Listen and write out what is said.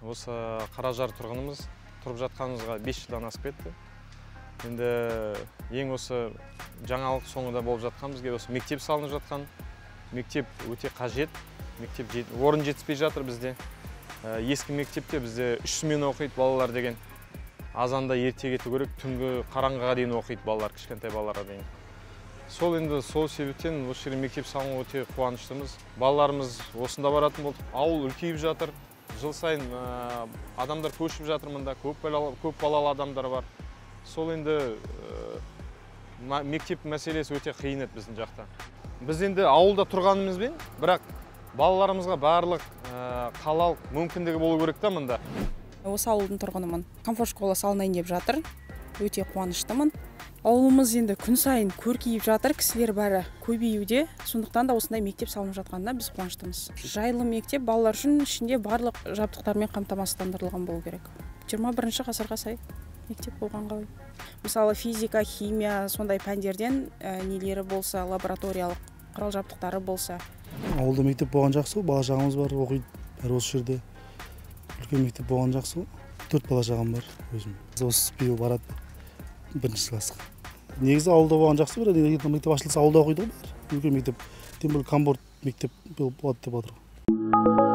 Осы Қаражар тұрғынымыз тұрып жатқанымызға 5 жылдан асып кетті. Енді ең осы жаңалық соңында болып жатқан бізге осы мектеп салынып жатқан. Мектеп өте қажет. Мектеп орын жетіспей жатыр бізде. Ескі мектепте бізде 3 смена оқиды балалар деген. Азанда ерте кету керек, түнгі қараңғыға дейін оқиды балалар, кішкентай балаларға дейін. Сол себептен осы жерге мектеп салуға өте қуаныштымыз. Балаларымыз осында баратын болды. Ауыл үлкейіп жатыр. Жыл сайын адамдар көшіп жатыр мында, көп балалы адамдар бар. Сол енді мектеп мәселесі өте қиын еді біздің жақта. Біз енді ауылда тұрғанымызбен, бірақ балаларымызға барлық қалалық мүмкіндігі болу керек та мында. Осы ауылдың тұрғынымын. Комфорт школа салынайын деп жатыр. Өте қуаныштымын. Ауылымыз енді күн сайын көркейіп жатыр, кісілер бәрі көбеюде. Сондықтан да осындай мектеп салынып жатқанына біз қуаныштымыз. Жайлы мектеп балалар үшін ішінде барлық жабдықтармен қамтамасыздандырылған болу керек. 21 ғасырға сай мектеп болғанға. Мысалы физика, химия, сондай пәндерден нелері болса, лабораториялық құрал жабдықтары болса. Ауылда мектеп болған жақсы, бала шағамыз бар, оқиды. Бәрі осы жерде. Үлкен мектеп болған жақсы. 4 бала шағам бар өзім. Осы биыл барады. 1-ші классқа. Негізі ауылда болған жақсы, бірақ мектеп ашылса ауылда оқиды ғой бәрі. Үлкен мектеп, тем более комфорт мектеп болады деп отыр.